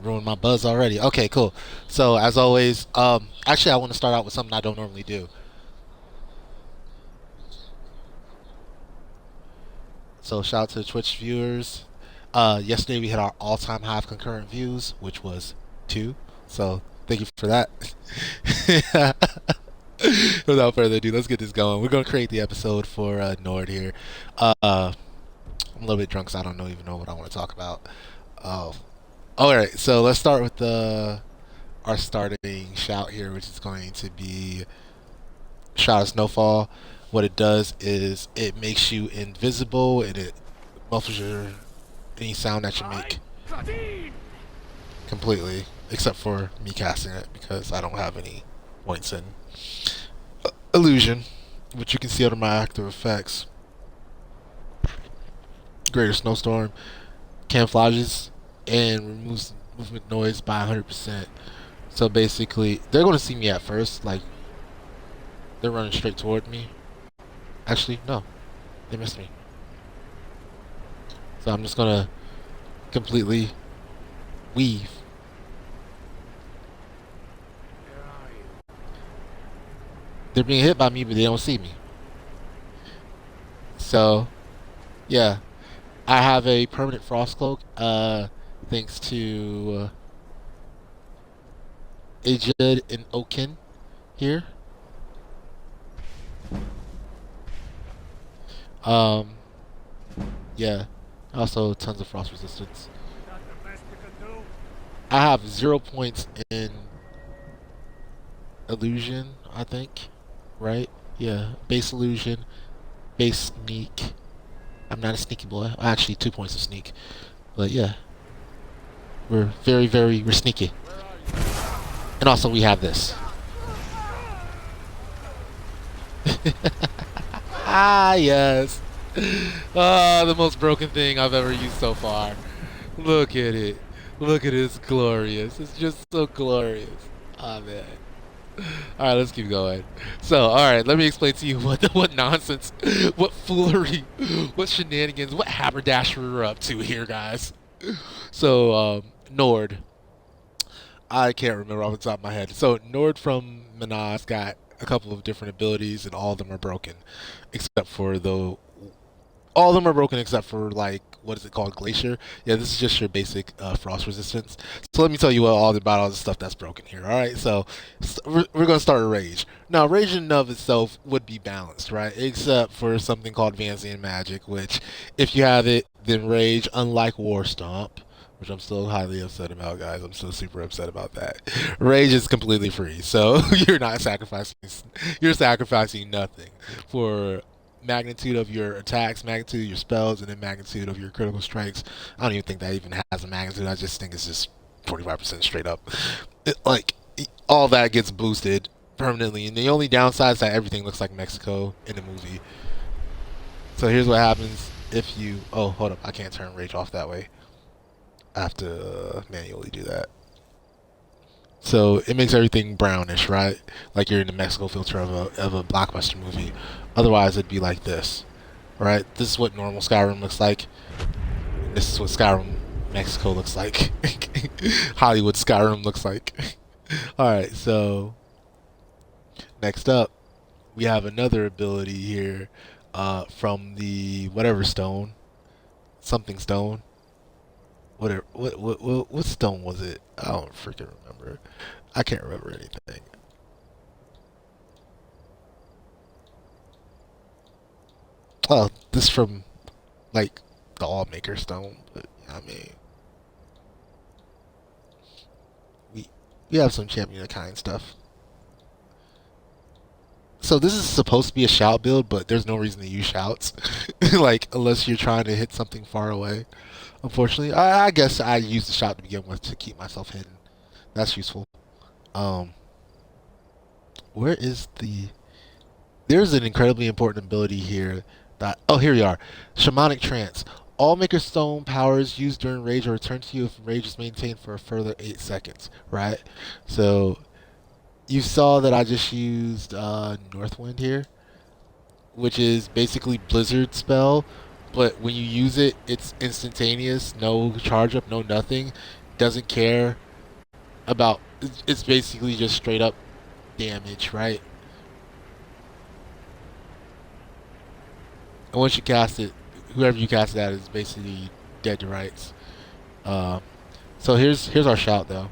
ruined my buzz already. Okay, cool. So as always, actually I want to start out with something I don't normally do. So shout out to the Twitch viewers. Yesterday we hit our all-time high of concurrent views, which was 2. So thank you for that. Without further ado, let's get this going. We're gonna create the episode for Nord here. I'm a little bit drunk, so I don't even know what I want to talk about. Oh, all right. So let's start with our starting shout here, which is going to be shout of snowfall. What it does is it makes you invisible and it muffles any sound that you make completely, except for me casting it because I don't have any points in illusion, which you can see under my active effects. Greater snowstorm camouflages and removes movement noise by 100%. So basically, they're going to see me at first, like they're running straight toward me. Actually, no, they missed me. So I'm just gonna completely weave. They're being hit by me, but they don't see me. So, yeah, I have a permanent frost cloak. Thanks to Ajud and Okin here. Um, yeah, also tons of frost resistance. I have 0 points in illusion, I think, right? Yeah, base illusion, base sneak. I'm not a sneaky boy. Actually, 2 points of sneak. But yeah, we're we're sneaky. And also, we have this. Ah, yes. Ah, the most broken thing I've ever used so far. Look at it. Look at it. It's glorious. It's just so glorious. Ah, man. All right, let's keep going. So, all right, let me explain to you what nonsense, what foolery, what shenanigans, what haberdashery we're up to here, guys. So, Nord. I can't remember off the top of my head. So, Nord from Minas got a couple of different abilities, and all of them are broken, except for the all of them are broken except for like what is it called, glacier. Yeah, this is just your basic frost resistance. So let me tell you about all the stuff that's broken here. All right, so we're gonna start with rage. Now rage in and of itself would be balanced, right, except for something called Vancian magic, which if you have it, then rage, unlike war stomp, which I'm still highly upset about, guys. I'm still super upset about that. Rage is completely free, so you're not sacrificing. You're sacrificing nothing for magnitude of your attacks, magnitude of your spells, and then magnitude of your critical strikes. I don't even think that even has a magnitude. I just think it's just 45% straight up. Like all that gets boosted permanently, and the only downside is that everything looks like Mexico in the movie. So here's what happens if you. Oh, hold up! I can't turn rage off that way. I have to manually do that. So it makes everything brownish, right? Like you're in the Mexico filter of a blockbuster movie. Otherwise, it'd be like this, right? This is what normal Skyrim looks like. This is what Skyrim Mexico looks like. Hollywood Skyrim looks like. All right, so next up, we have another ability here from the whatever stone, something stone. Whatever, what stone was it? I don't freaking remember. I can't remember anything. Oh, this from like the All Maker Stone. But I mean, we we have some champion of kind stuff. So this is supposed to be a shout build, but there's no reason to use shouts, like unless you're trying to hit something far away. Unfortunately, I guess I use the shout to begin with to keep myself hidden. That's useful. Um, where is the? There's an incredibly important ability here. That oh, here you are. Shamanic trance. All Maker Stone powers used during rage are returned to you if rage is maintained for a further 8 seconds. Right. So you saw that I just used Northwind here, which is basically Blizzard spell, but when you use it, it's instantaneous, no charge up, no nothing. doesn't care about. It's basically just straight up damage, right? And once you cast it, whoever you cast it at is basically dead to rights. So here's our shout though.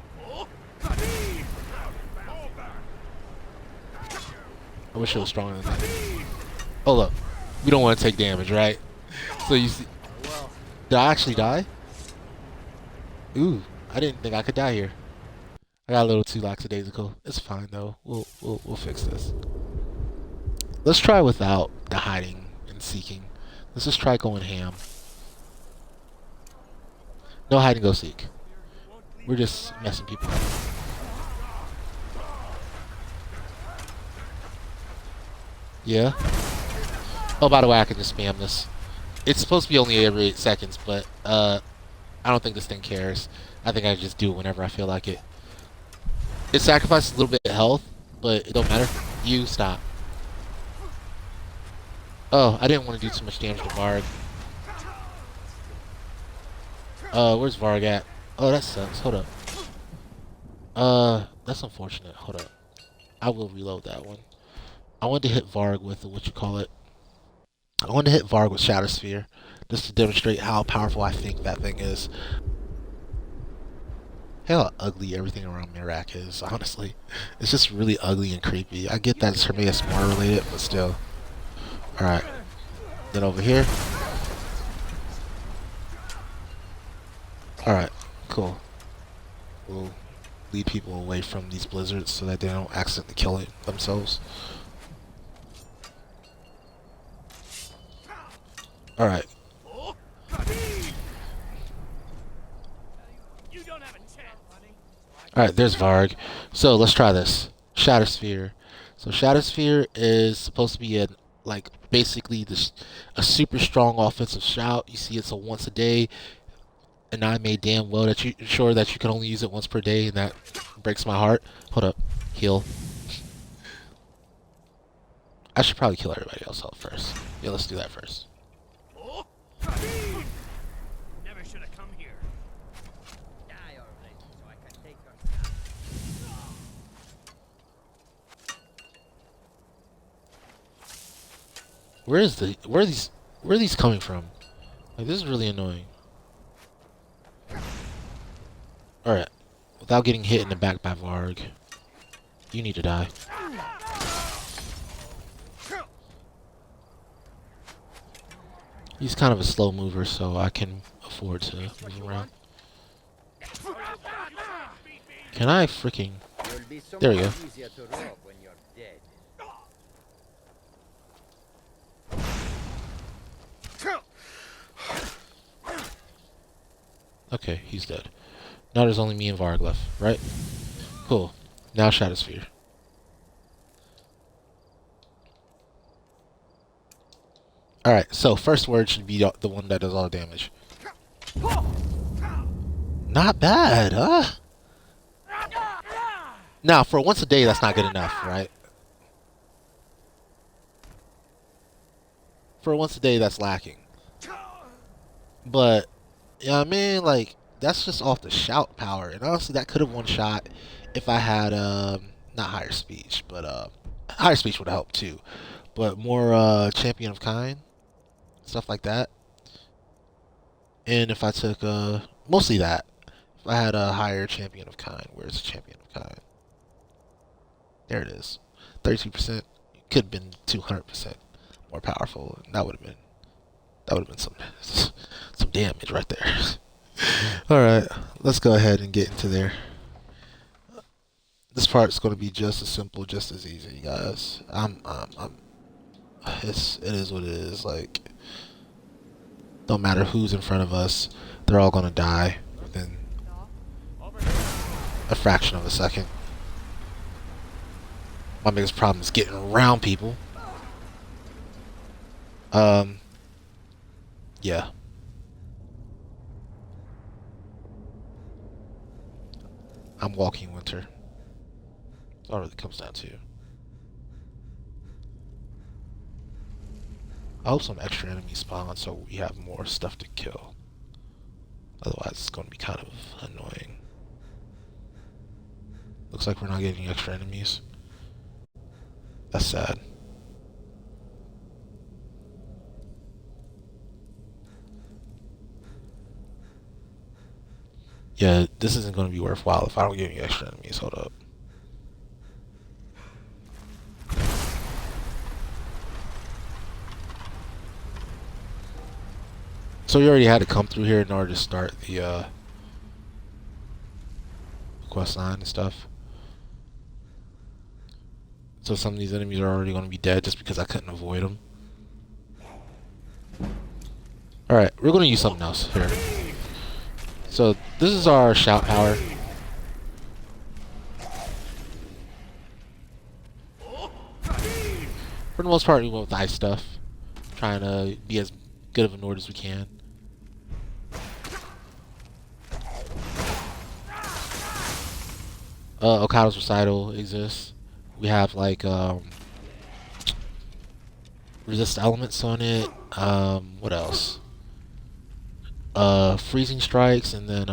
I wish it was stronger than that. Hold up, we don't want to take damage, right? So you see, did I actually die? Ooh, I didn't think I could die here. I got a little too lackadaisical. It's fine though. We'll fix this. Let's try without the hiding and seeking. Let's just try going ham. No hide and go seek. We're just messing people up. Yeah. Oh, by the way, I can just spam this. It's supposed to be only every 8 seconds, but I don't think this thing cares. I think I just do it whenever I feel like it. It sacrifices a little bit of health, but it don't matter. You stop. Oh, I didn't want to do too much damage to Varg. Where's Varg at? Oh, that sucks. Hold up. That's unfortunate. Hold up. I will reload that one. I wanted to hit Varg with what you call it. I wanted to hit Varg with Shadow Sphere, just to demonstrate how powerful I think that thing is. How ugly everything around Mirak is, honestly. It's just really ugly and creepy. I get that it's from ASMR related, but still. Alright. Then over here. Alright, cool. We'll lead people away from these blizzards so that they don't accidentally kill it themselves. Alright. Alright, there's Varg. So let's try this. Shadow Sphere. So Shadow Sphere is supposed to be basically a super strong offensive shout. You see, it's a once a day, and I made damn well that sure that you can only use it once per day, and that breaks my heart. Hold up, heal. I should probably kill everybody else out first. Yeah, let's do that first. Never should have come here. Die already, so I can take her. Where are these coming from? Like, this is really annoying. Alright. Without getting hit in the back by Varg. You need to die. He's kind of a slow mover, so I can afford to move around. Can I freaking... There we go. Okay, he's dead. Now there's only me and Varg left, right? Cool. Now Shadow Sphere. Alright, so first word should be the one that does all the damage. Not bad, huh? Now, for once a day, that's not good enough, right? For once a day, that's lacking. But, yeah, I mean, like, that's just off the shout power. And honestly, that could have one shot if I had, not higher speech, but, higher speech would help too. But more, champion of kind. Stuff like that. And if I took, mostly that. If I had a higher champion of kind. Where's champion of kind? There it is. 32%. Could have been 200% more powerful. And that would have been some damage right there. Alright, let's go ahead and get into there. This part's going to be just as simple, just as easy, guys. It is what it is. Like, don't matter who's in front of us, they're all going to die within a fraction of a second. My biggest problem is getting around people. Yeah. I'm walking winter. That's all it really comes down to. I hope some extra enemies spawn so we have more stuff to kill. Otherwise, it's going to be kind of annoying. Looks like we're not getting extra enemies. That's sad. Yeah, this isn't going to be worthwhile if I don't get any extra enemies. Hold up. So you already had to come through here in order to start the quest line and stuff. So some of these enemies are already going to be dead just because I couldn't avoid them. Alright, we're going to use something else here. So this is our shout power. For the most part, we went with ice stuff. Trying to be as good of a Nord as we can. Okado's Recital exists. We have like resist elements on it. What else? Freezing strikes, and then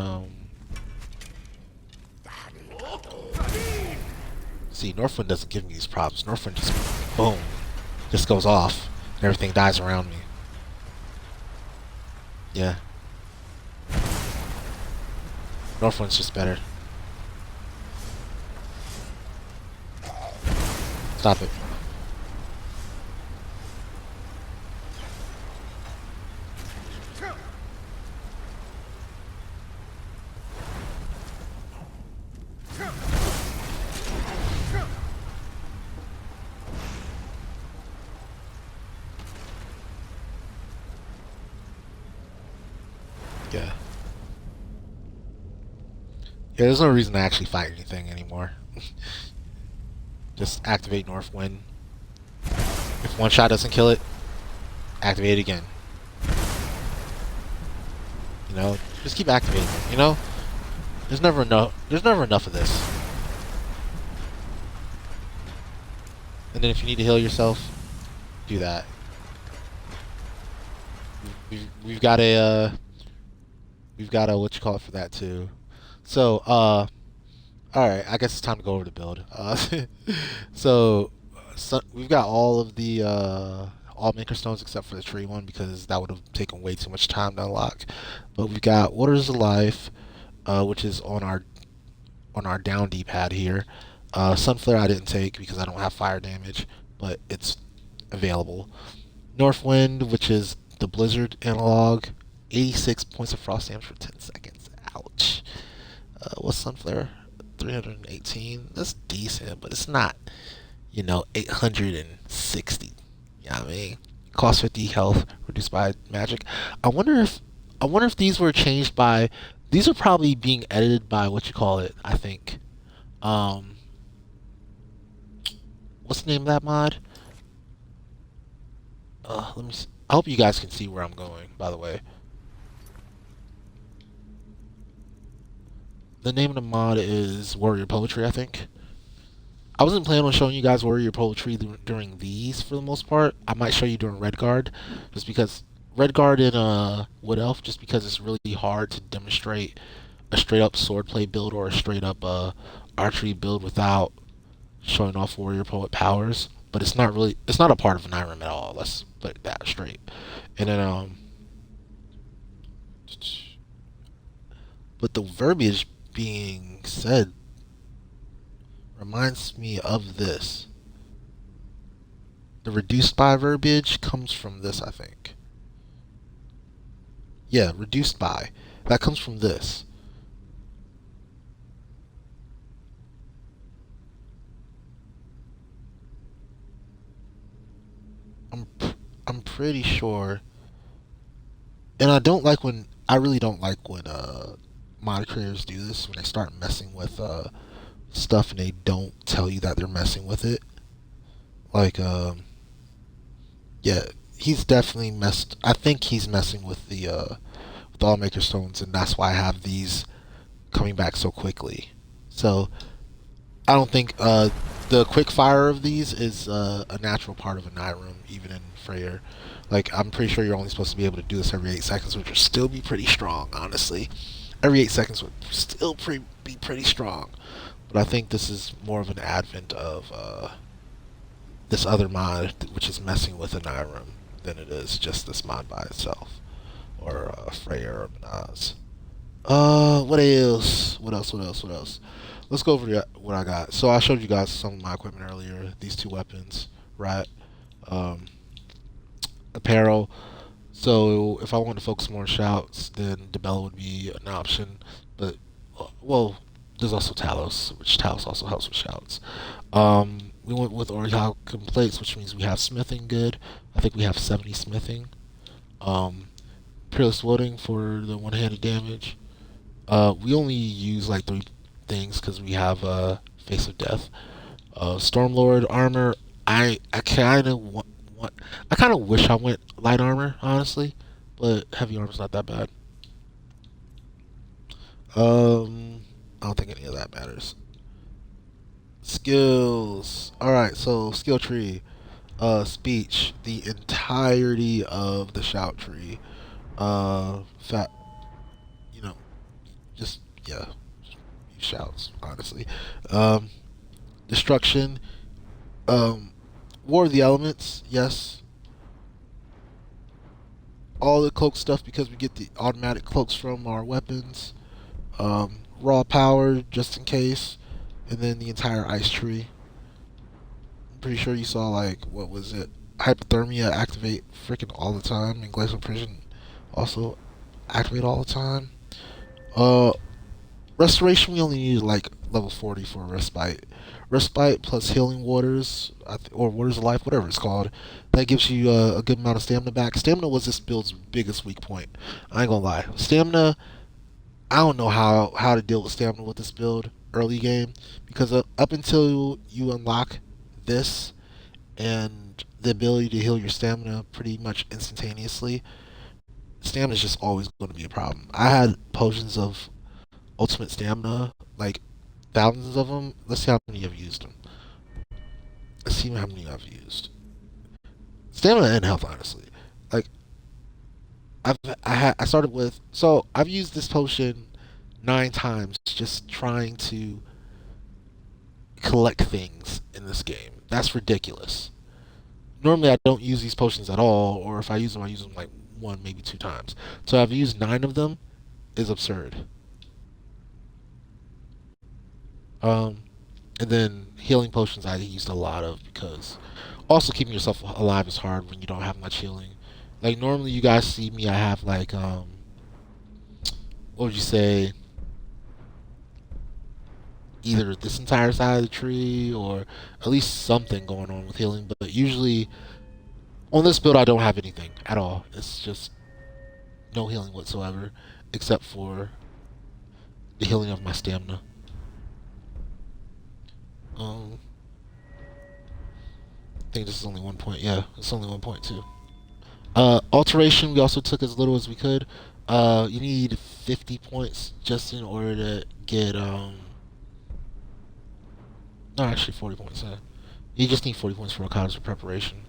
see, Northwind doesn't give me these problems. Northwind just boom, just goes off, and everything dies around me. Yeah, Northwind's just better. Stop it. Yeah. Yeah, there's no reason to actually fight anything anymore. Just activate Northwind. If one shot doesn't kill it, activate it again. You know, just keep activating it, you know? There's never enough of this. And then if you need to heal yourself, do that. We've got a what you call it for that too. So alright, I guess it's time to go over the build. So we've got all of the all maker stones except for the tree one because that would have taken way too much time to unlock. But we've got Waters of Life, which is on our down D-pad here. Sunflare I didn't take because I don't have fire damage, but it's available. Northwind, which is the Blizzard analog, 86 points of frost damage for 10 seconds. Ouch. What's Sunflare? 318. That's decent, but it's not, 860. You know what I mean? Cost 50 health, reduced by magic. I wonder if these were changed by. These are probably being edited by what you call it. I think. What's the name of that mod? Let me. I hope you guys can see where I'm going. By the way, the name of the mod is Warrior Poetry, I think. I wasn't planning on showing you guys Warrior Poetry during these for the most part. I might show you during Redguard, just because Redguard and Wood Elf, just because it's really hard to demonstrate a straight up swordplay build or a straight up archery build without showing off Warrior Poet powers. But it's not a part of EnaiRim at all. Let's put that straight. And then but the verbiage being said reminds me of this. The reduced by verbiage comes from this, I think. Yeah, reduced by. That comes from this. I'm pretty sure. And I really don't like when mod creators do this, when they start messing with stuff and they don't tell you that they're messing with it. Like yeah, he's definitely messed. I think he's messing with the all maker stones, and that's why I have these coming back so quickly. So I don't think the quick fire of these is a natural part of EnaiRim, even in Freyr. Like, I'm pretty sure you're only supposed to be able to do this every 8 seconds, which would still be pretty strong, honestly. Every 8 seconds would still be pretty strong. but I think this is more of an advent of this other mod, which is messing with EnaiRim, than it is just this mod by itself, or Freya or Minaz. What else? What else? What else? What else? Let's go over what I got. So I showed you guys some of my equipment earlier. These two weapons, right? Um, apparel. So if I want to focus more on shouts, then Debella would be an option. But well, there's also Talos, which Talos also helps with shouts. We went with Orihawken plates, which means we have smithing good. I think we have 70 smithing. Peerless loading for the one-handed damage. We only use like three things because we have Face of Death. Stormlord armor. I kind of want. I kind of wish I went light armor, honestly, but heavy armor's not that bad. I don't think any of that matters. Skills. All right, so skill tree. Speech. The entirety of the shout tree. Fat. You know, just yeah, shouts. Honestly. Um, Destruction. Um, War of the Elements. Yes. All the cloak stuff because we get the automatic cloaks from our weapons. Raw power just in case, and then the entire ice tree. I'm pretty sure you saw like what was it? Hypothermia activate freaking all the time, and glacial prison also activate all the time. Uh, Restoration we only need like level 40 for respite. Respite plus healing waters, or waters of life, whatever it's called. That gives you a good amount of stamina back. Stamina was this build's biggest weak point. I ain't gonna lie. Stamina, I don't know how to deal with stamina with this build early game because up until you unlock this and the ability to heal your stamina pretty much instantaneously, stamina is just always going to be a problem. I had potions of ultimate stamina, like thousands of them. Let's see how many I've used them. Let's see how many I've used. Stamina and health, honestly. Like I started with, so I've used this potion 9 times just trying to collect things in this game. That's ridiculous. Normally I don't use these potions at all, or if I use them, I use them like one, maybe 2 times. So I've used 9 of them is absurd. Um, and then healing potions I used a lot of because also keeping yourself alive is hard when you don't have much healing. Like normally you guys see me, I have like what would you say? Either this entire side of the tree or at least something going on with healing. But usually on this build, I don't have anything at all. It's just no healing whatsoever, except for the healing of my stamina. Um, I think this is only 1 point. Yeah, it's only 1.2. Alteration, we also took as little as we could. You need 50 points just in order to get no, actually 40 points. You just need 40 points for a cause of preparation.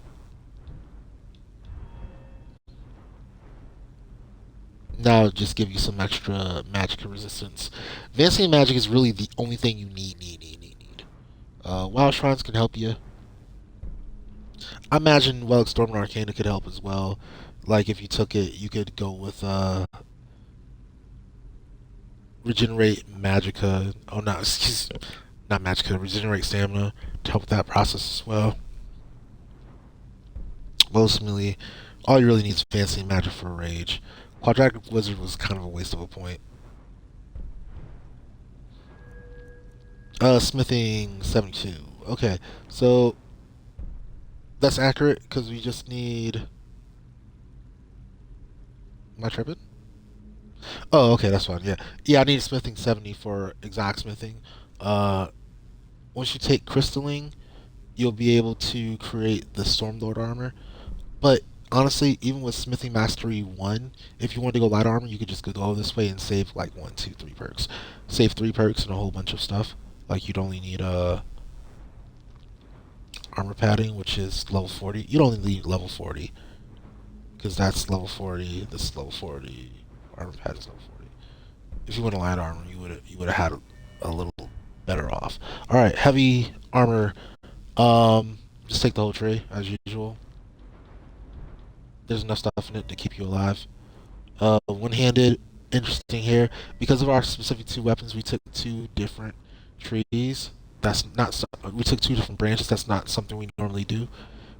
Now just give you some extra magic resistance. Advancing magic is really the only thing you need. Wild Shrines can help you. I imagine Relic Storm and Arcana could help as well. Like if you took it, you could go with Regenerate Magica. Oh, no, excuse, not Magica. Regenerate Stamina to help with that process as well. Ultimately, all you really need is Fancy Magic for Rage. Quadratic Wizard was kind of a waste of a point. Smithing 72. Okay, so that's accurate because we just need. Am I tripping? Oh, okay, that's fine. Yeah, yeah. I need smithing 70 for exact smithing. Uh, Once you take crystalline, you'll be able to create the Stormlord armor. But honestly, even with smithing mastery 1, if you want to go light armor, you could just go this way and save like 1, 2, 3 perks. Save 3 perks and a whole bunch of stuff. Like you'd only need armor padding, which is level 40. You'd only need level 40 because that's level 40. This is level 40. Armor pad is level 40. If you went to light armor, you would have had a little better off. All right, heavy armor. Just take the whole tray as usual. There's enough stuff in it to keep you alive. One-handed, interesting here. Because of our specific two weapons, we took two different trees. That's not. We took two different branches. That's not something we normally do.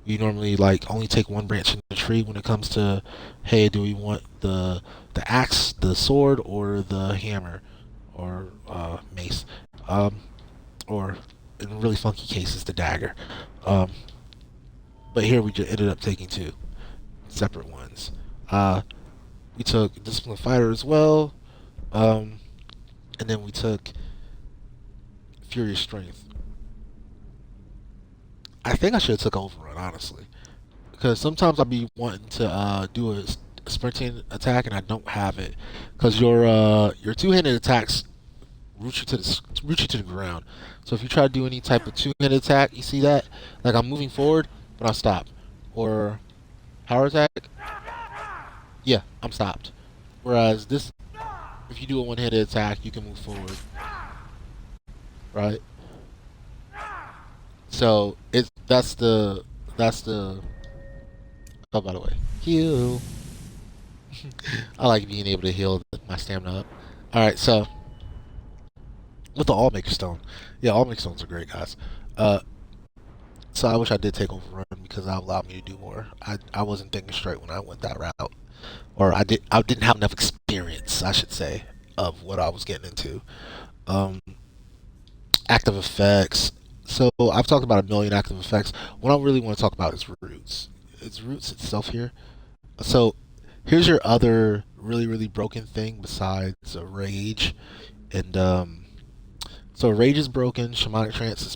We normally like only take one branch in the tree when it comes to, hey, do we want the axe, the sword, or the hammer, or mace, or in really funky cases the dagger. But here we just ended up taking two separate ones. We took disciplined fighter as well, and then we took furious strength. I think I should have took overrun, honestly, because sometimes I'll be wanting to do a sprinting attack and I don't have it, because your two-handed attacks root you to the ground. So if you try to do any type of two-handed attack, you see that, like I'm moving forward, but I'll stop, or power attack, yeah, I'm stopped. Whereas this, if you do a one-handed attack, you can move forward, right? So that's the oh, by the way, heal. I like being able to heal my stamina up. All right, so with the All Maker Stone, yeah, All Maker Stones are great, guys. So I wish I did take overrun because that allowed me to do more. I wasn't thinking straight when I went that route, or I didn't have enough experience, I should say, of what I was getting into. Active effects. So I've talked about a million active effects. What I really want to talk about is roots. It's roots itself here. So here's your other really broken thing besides a rage, and so rage is broken. Shamanic trance is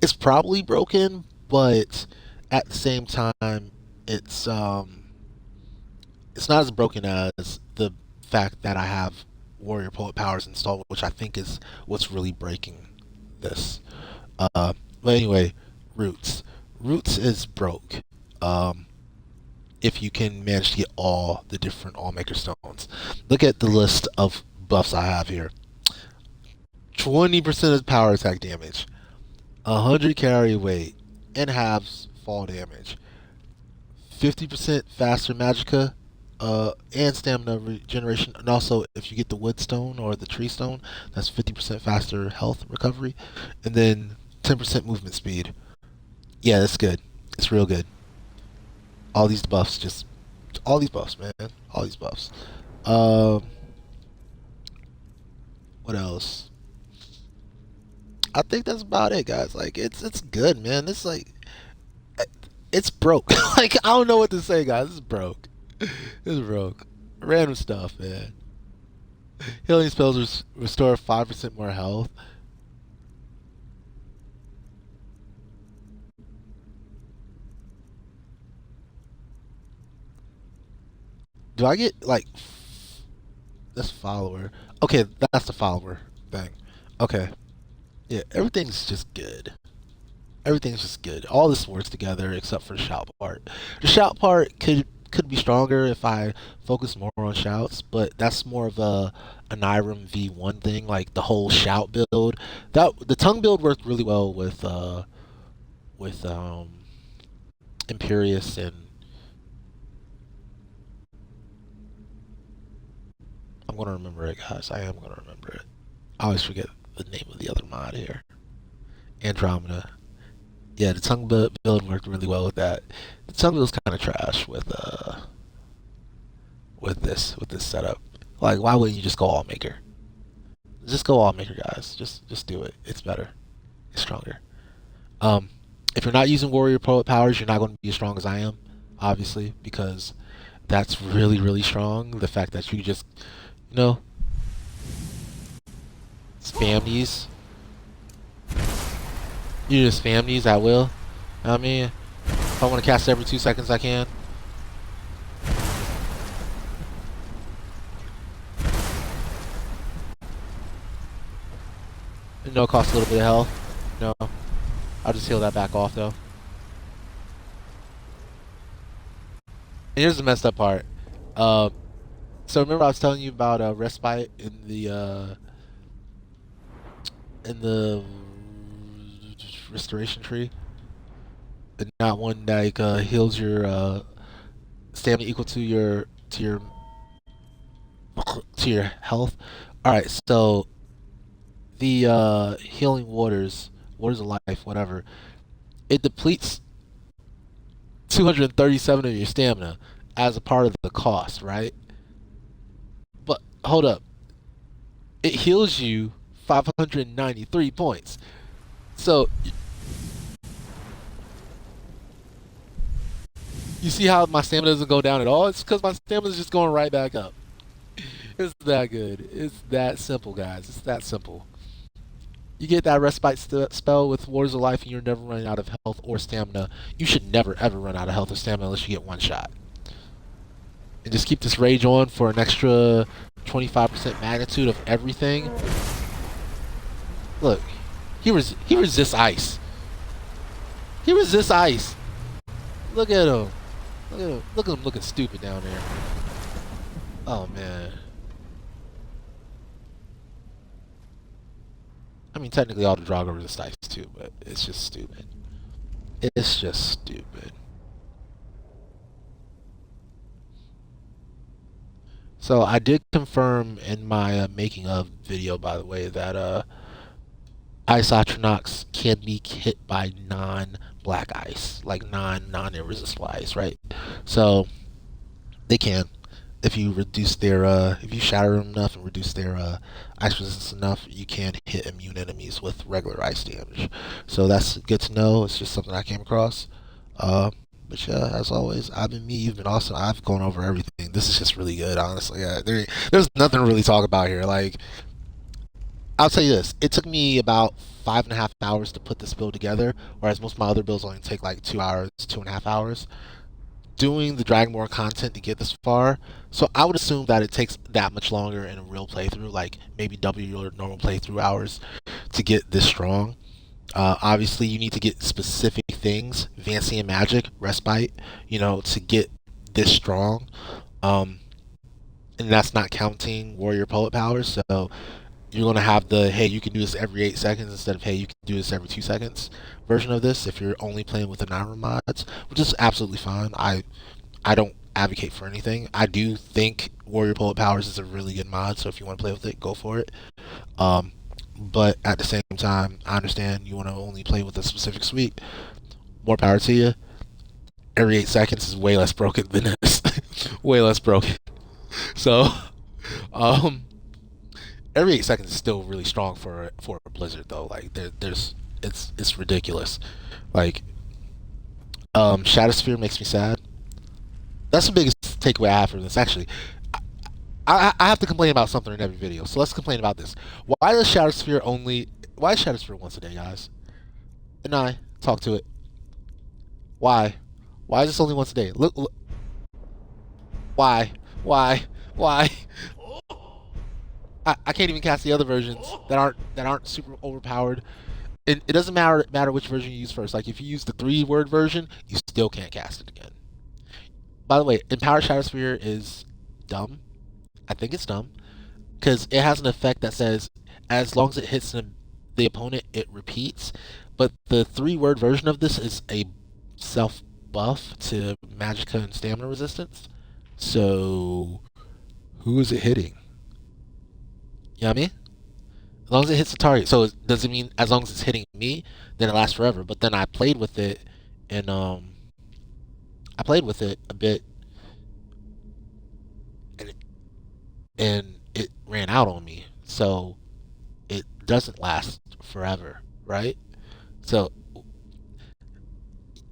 it's probably broken, but at the same time, it's it's not as broken as the fact that I have warrior poet powers installed, which I think is what's really breaking this. But anyway, roots. Roots is broke. If you can manage to get all the different All Maker Stones. Look at the list of buffs I have here. 20% of power attack damage, 100 carry weight, and halves fall damage, 50% faster magicka, and stamina regeneration, and also if you get the wood stone or the tree stone, that's 50% faster health recovery, and then 10% movement speed. Yeah, that's good. It's real good. All these buffs, all these buffs, man. All these buffs. What else? I think that's about it, guys. Like it's good, man. It's like it's broke. Like I don't know what to say, guys. It's broke. It's broke. Random stuff, man. Healing spells restore 5% more health. Do I get like this follower? Okay, that's the follower thing. Okay. Yeah, everything's just good. Everything's just good. All this works together except for the shout part. The shout part could be stronger if I focus more on shouts, but that's more of a EnaiRim v1 thing, like the whole shout build. That the tongue build worked really well with Imperious, and I'm gonna remember it, guys. I am gonna remember it. I always forget the name of the other mod here. Andromeda. Yeah, the tongue build worked really well with that. The tongue build's kind of trash with this setup. Like, why wouldn't you just go all maker? Just go all maker, guys. Just do it. It's better. It's stronger. If you're not using warrior poet powers, you're not going to be as strong as I am, obviously, because that's really strong. The fact that you just, you know, spam these. You just spam these at will. I mean, if I want to cast every 2 seconds, I can. You know, it costs a little bit of health. No, I'll just heal that back off though. And here's the messed up part. So remember I was telling you about respite in the in the restoration tree, and not one that like, heals your stamina equal to your health. All right, so the healing waters of life, whatever, it depletes 237 of your stamina as a part of the cost, right? But hold up, it heals you 593 points. So you see how my stamina doesn't go down at all? It's because my stamina is just going right back up. It's that good. It's that simple, guys. It's that simple. You get that respite spell with Waters of Life, and you're never running out of health or stamina. You should never ever run out of health or stamina unless you get one shot. And just keep this rage on for an extra 25% magnitude of everything. Look, he resists ice. He resists ice. Look at him. Look at him. Look at him looking stupid down there. Oh man. I mean, technically all the Drago resist ice too, but it's just stupid. It's just stupid. So I did confirm in my making of video, by the way, that ice Atronachs can be hit by non-black ice, like non-irresistible ice, right? So they can. If you reduce their, if you shatter them enough and reduce their ice resistance enough, you can hit immune enemies with regular ice damage. So that's good to know. It's just something I came across. But yeah, as always, I've been me, you've been awesome. I've gone over everything. This is just really good, honestly. Yeah, there's nothing to really talk about here. Like, I'll tell you this: it took me about 5.5 hours to put this build together, whereas most of my other builds only take like 2 hours, 2.5 hours. Doing the Dragonborn content to get this far, so I would assume that it takes that much longer in a real playthrough, like maybe double your normal playthrough hours to get this strong. Obviously, you need to get specific things, Vancian Magic, Respite, to get this strong. And that's not counting Warrior Poet powers, so you're going to have the, hey, you can do this every 8 seconds instead of, hey, you can do this every 2 seconds version of this if you're only playing with the EnaiRim mods, which is absolutely fine. I don't advocate for anything. I do think Warrior Poet Powers is a really good mod, so if you want to play with it, go for it. But at the same time, I understand you want to only play with a specific suite. More power to you. Every 8 seconds is way less broken than this. Way less broken. So, every 8 seconds is still really strong for a Blizzard though. Like it's ridiculous. Like, Shadowsphere makes me sad. That's the biggest takeaway I have from this. Actually, I have to complain about something in every video, so let's complain about this. Why is Shadowsphere once a day, guys? And I talk to it. Why? Why is this only once a day? Look. Why? Why? I can't even cast the other versions that aren't super overpowered. It doesn't matter which version you use first. Like if you use the 3-word version, you still can't cast it again. By the way, Empowered Shadowsphere is dumb. I think it's dumb because it has an effect that says as long as it hits the opponent, it repeats. But the 3-word version of this is a self buff to Magicka and stamina resistance. So who is it hitting? You know what I mean? As long as it hits the target. So does it mean as long as it's hitting me, then it lasts forever? But then I played with it, and I played with it a bit, and it ran out on me. So it doesn't last forever, right? So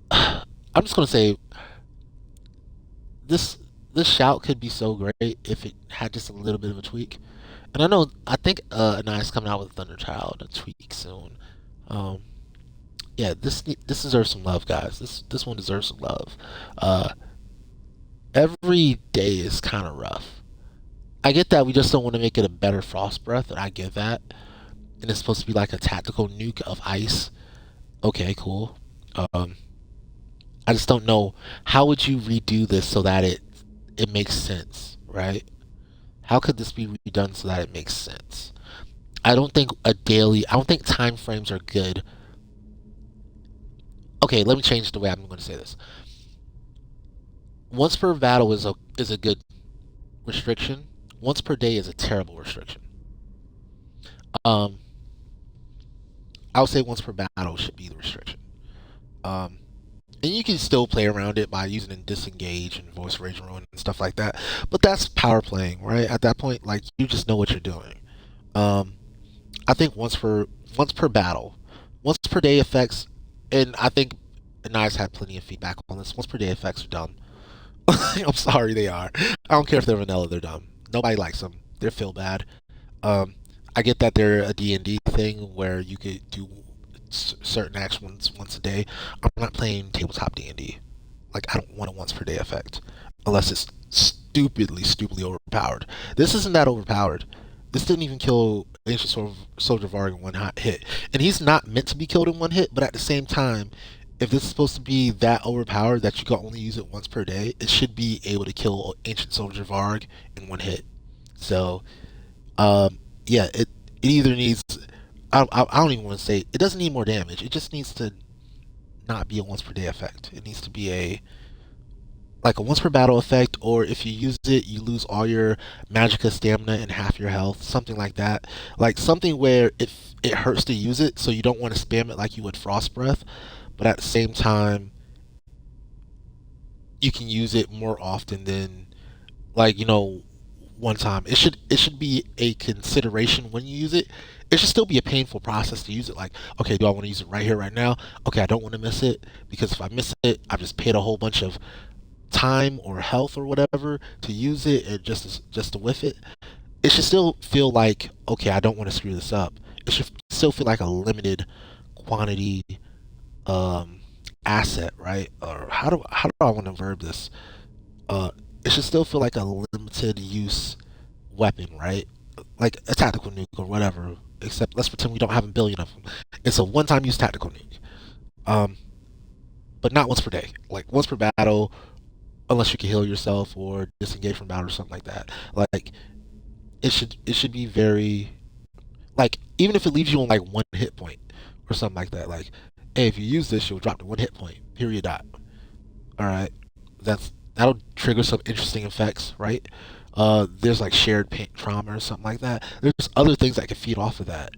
I'm just gonna say this shout could be so great if it had just a little bit of a tweak. And I think Anai's coming out with Thunderchild, a tweak soon. Yeah, this deserves some love, guys. This one deserves some love. Every day is kind of rough. I get that we just don't want to make it a better Frost Breath, and I get that. And it's supposed to be like a tactical nuke of ice. Okay, cool. I just don't know how would you redo this so that it makes sense, right? How could this be redone so that it makes sense? I don't think a daily. I don't think time frames are good. Okay, let me change the way I'm going to say this. Once per battle is a good restriction. Once per day is a terrible restriction. Um, I would say once per battle should be the restriction. Um, and you can still play around it by using disengage and voice rage and ruin and stuff like that. But that's power playing, right? At that point, like you just know what you're doing. Um, I think once per battle, once per day effects, and I think Nice had plenty of feedback on this. Once per day effects are dumb. I'm sorry, they are. I don't care if they're vanilla, they're dumb. Nobody likes them. They feel bad. Um, I get that they're a D&D thing where you could do certain actions once a day. I'm not playing tabletop D&D. Like I don't want a once per day effect unless it's stupidly overpowered. This isn't that overpowered. This didn't even kill Ancient Soldier Varg in one hot hit, and he's not meant to be killed in one hit. But at the same time, if this is supposed to be that overpowered that you can only use it once per day, it should be able to kill Ancient Soldier Varg in one hit. So yeah, it either needs. I don't even want to say it doesn't need more damage. It just needs to not be a once per day effect. It needs to be a once per battle effect, or if you use it, you lose all your magicka stamina and half your health, something like that. Like something where it hurts to use it, so you don't want to spam it like you would frost breath, but at the same time, you can use it more often than like one time. It should be a consideration when you use it. It should still be a painful process to use it. Like, okay, do I want to use it right here, right now? Okay, I don't want to miss it because if I miss it, I've just paid a whole bunch of time or health or whatever to use it and just to whiff it. It should still feel like okay, I don't want to screw this up. It should still feel like a limited quantity um, asset, right? Or how do I want to verb this? uh, it should still feel like a limited use weapon, right? Like a tactical nuke or whatever. Except let's pretend we don't have a billion of them. It's a one-time use tactical nuke, um, but not once per day. Like once per battle, unless you can heal yourself or disengage from battle or something like that. Like it should be very like even if it leaves you on like one hit point or something like that. Like, hey, if you use this, you'll drop to one hit point. Period. Dot. All right, that'll trigger some interesting effects, right? There's like shared pain trauma or something like that. There's other things that can feed off of that,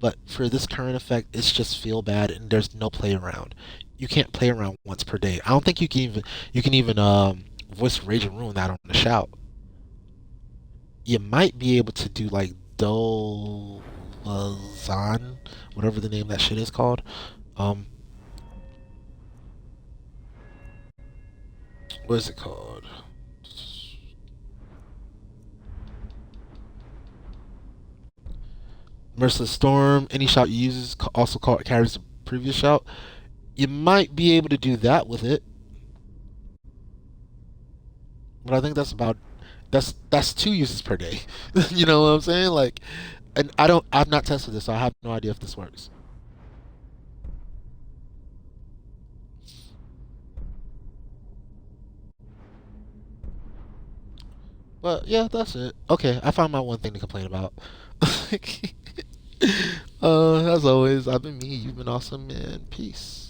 but for this current effect, it's just feel bad and there's no play around. You can't play around once per day. I don't think you can even voice rage and ruin that on the shout. You might be able to do like Dolazan, whatever the name of that shit is called. Um, what is it called? Merciless Storm. Any shout you use is also carries the previous shout. You might be able to do that with it, but I think that's two uses per day. You know what I'm saying? Like, and I've not tested this, so I have no idea if this works. But yeah, that's it. Okay, I found my one thing to complain about. As always, I've been me. You've been awesome, and peace.